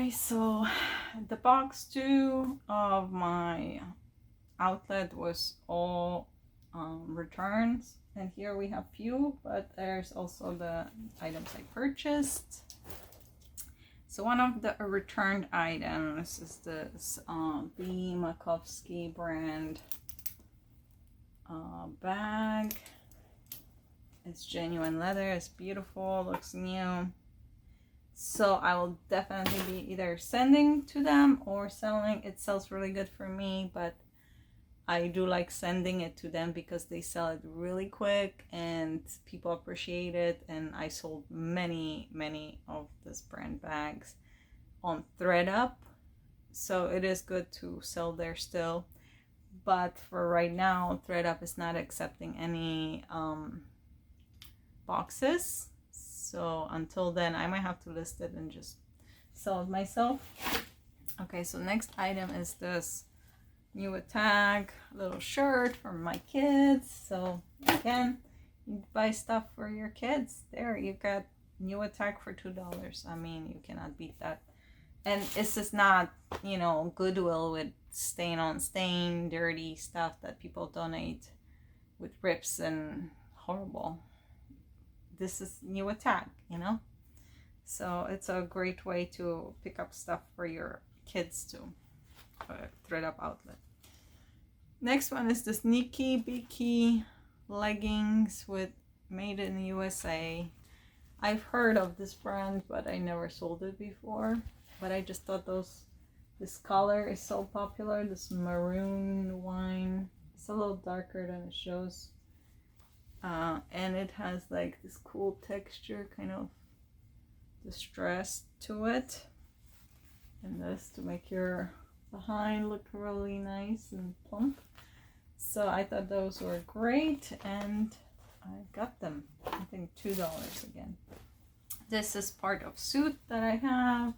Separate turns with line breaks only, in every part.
Okay, so the box 2 of my outlet was all returns, and here we have few, but there's also the items I purchased. So one of the returned items is this B. Makowski brand bag. It's genuine leather, it's beautiful, looks new. So I will definitely be either sending to them or selling. It sells really good for me, but I do like sending it to them because they sell it really quick and people appreciate it. And I sold many of this brand bags on thredup, so it is good to sell there still. But for right now, thredup is not accepting any boxes. So until then, I might have to list it and just sell it myself. Okay, so next item is this new tag little shirt for my kids. So again, you buy stuff for your kids. There, you got new tag for $2. I mean, you cannot beat that. And it's just not, you know, Goodwill with stain on stain, dirty stuff that people donate with rips and horrible. This is new tag, you know, so it's a great way to pick up stuff for your kids too. thredup outlet. Next one is the sneaky beaky leggings with made in the USA. I've heard of this brand, but I never sold it before. But I just thought this color is so popular. This maroon wine. It's a little darker than it shows. And it has like this cool texture, kind of distressed to it. And this to make your behind look really nice and plump. So I thought those were great, and I got them. I think $2 again. This is part of suit that I have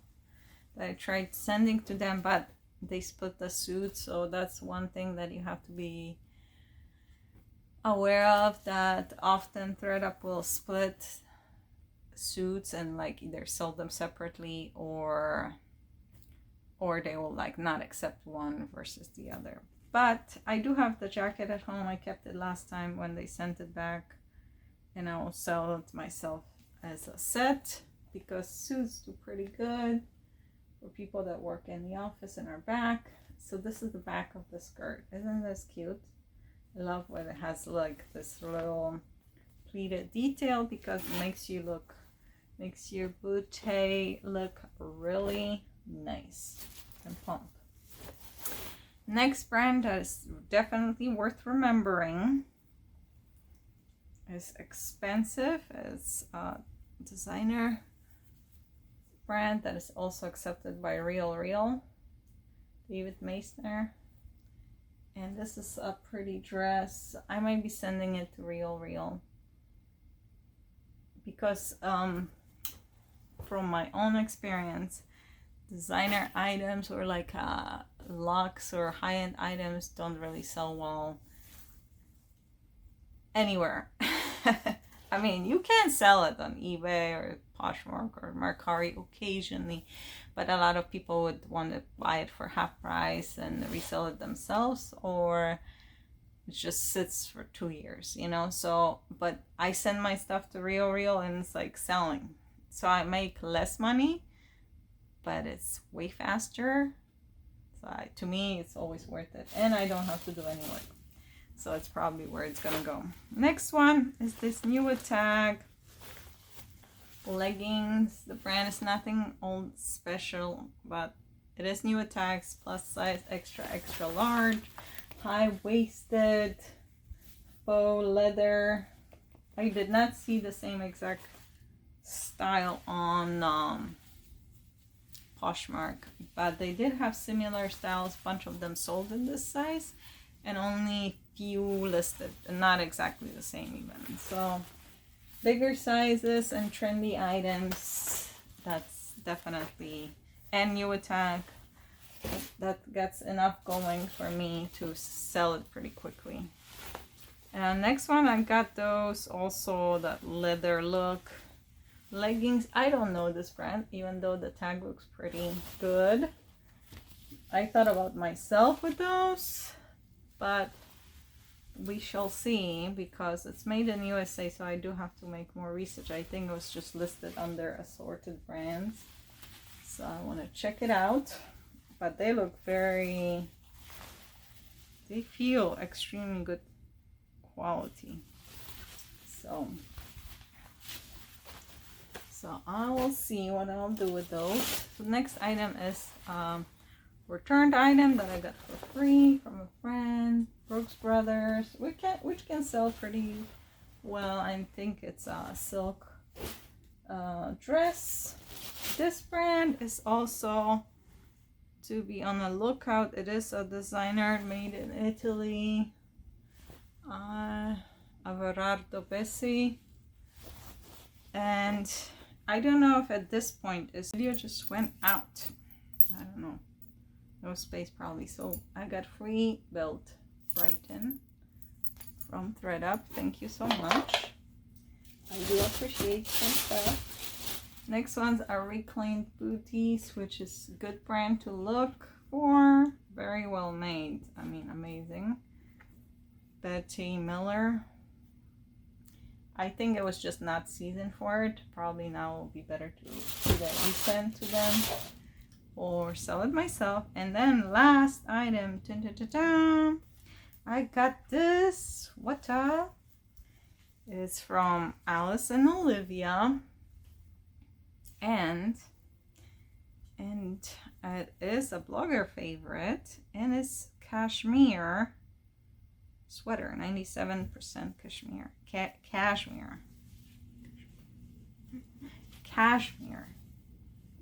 that I tried sending to them, but they split the suit. So that's one thing that you have to be aware of, that often thredup will split suits and like either sell them separately or they will like not accept one versus the other. But I do have the jacket at home. I kept it last time when they sent it back, and I will sell it myself as a set because suits do pretty good for people that work in the office and are back. So this is the back of the skirt. Isn't this cute? I love when it has like this little pleated detail because it makes your bootay look really nice and plump. Next brand that is definitely worth remembering is expensive. It's a designer brand that is also accepted by Real, David Meissner. And this is a pretty dress. I might be sending it to Real because from my own experience, designer items or like luxe or high-end items don't really sell well anywhere. I mean, you can sell it on eBay or Poshmark or Mercari occasionally, but a lot of people would want to buy it for half price and resell it themselves, or it just sits for 2 years, you know. So, but I send my stuff to Real and it's like selling. So I make less money, but it's way faster. So to me, it's always worth it. And I don't have to do any work. So it's probably where it's gonna go. Next one is this new tag leggings. The brand is nothing old special, but it is new tags, plus size, extra large, high-waisted, faux leather. I did not see the same exact style on Poshmark, but they did have similar styles. A bunch of them sold in this size and only few listed, and not exactly the same even. So bigger sizes and trendy items, that's definitely, and new tag, that gets enough going for me to sell it pretty quickly. And next one, I got those also, that leather look Leggings, I don't know this brand, even though the tag looks pretty good. I thought about myself with those, but we shall see, because it's made in USA, so I do have to make more research. I think it was just listed under assorted brands, so I want to check it out. But they look they feel extremely good quality. So I will see what I'll do with those. The next item is returned item that I got for free from a friend, Brooks Brothers, which can sell pretty well. I think it's a silk dress. This brand is also to be on the lookout. It is a designer made in Italy, Averardo Bessi, and I don't know if at this point this video just went out. I don't know. No space probably. So I got free belt Brighton from thredup. Thank you so much. I do appreciate some stuff. Next ones are Reclaimed Booties, which is a good brand to look for. Very well made. I mean, amazing. Betty Miller. I think it was just not seasoned for it. Probably now will be better to either resend to them or sell it myself. And then last item, I got this sweater. It's from Alice and Olivia, and it is a blogger favorite, and it's cashmere sweater, 97% cashmere. Cashmere.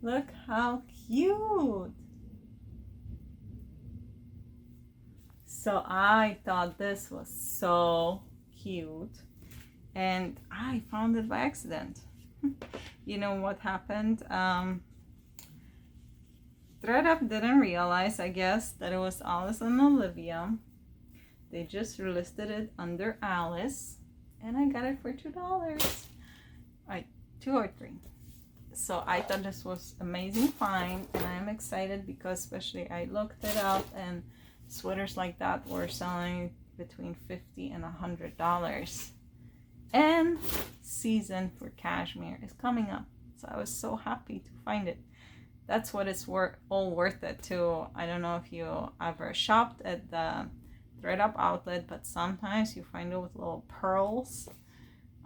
Look how cute. So I thought this was so cute, and I found it by accident. You know what happened? thredup didn't realize, I guess, that it was Alice and Olivia. They just listed it under Alice, and I got it for $2. $2 or $3. So I thought this was amazing find, and I'm excited because especially I looked it up, and sweaters like that were selling between $50 and $100. And season for cashmere is coming up, so I was so happy to find it. That's what it's all worth it too. I don't know if you ever shopped at the thredup outlet, but sometimes you find it with little pearls.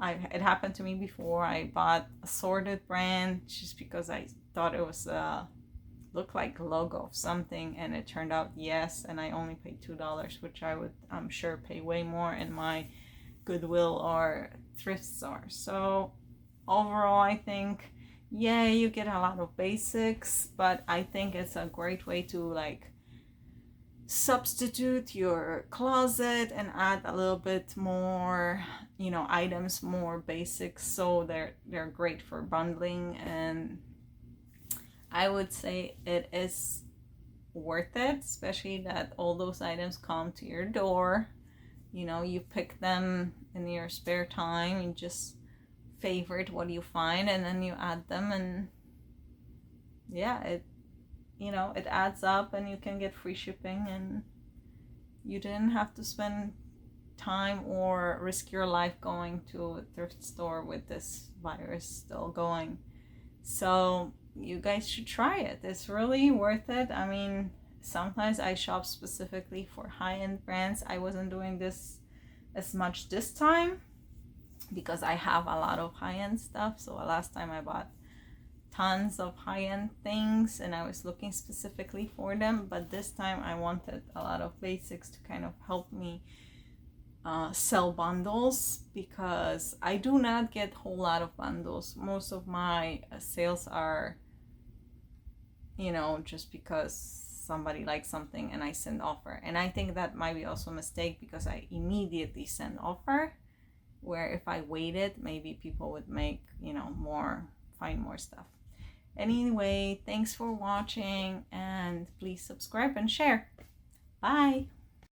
It happened to me before. I bought a sorted brand just because I thought it was looked like a logo of something, and it turned out yes, and I only paid $2, which I would, I'm sure, pay way more in my Goodwill or thrift store. So overall, I think, yeah, you get a lot of basics, but I think it's a great way to like substitute your closet and add a little bit more, you know, items, more basics. So they're great for bundling, and I would say it is worth it, especially that all those items come to your door. You know, you pick them in your spare time, you just favorite what you find, and then you add them, and yeah, it, you know, it adds up, and you can get free shipping, and you didn't have to spend time or risk your life going to a thrift store with this virus still going. So you guys should try it. It's really worth it. I mean, sometimes I shop specifically for high-end brands. I wasn't doing this as much this time because I have a lot of high-end stuff. So last time I bought tons of high-end things, and I was looking specifically for them, but this time I wanted a lot of basics to kind of help me sell bundles, because I do not get a whole lot of bundles. Most of my sales are, you know, just because somebody likes something and I send offer, and I think that might be also a mistake because I immediately send offer, where if I waited, maybe people would make, you know, find more stuff. Anyway, thanks for watching, and please subscribe and share. Bye.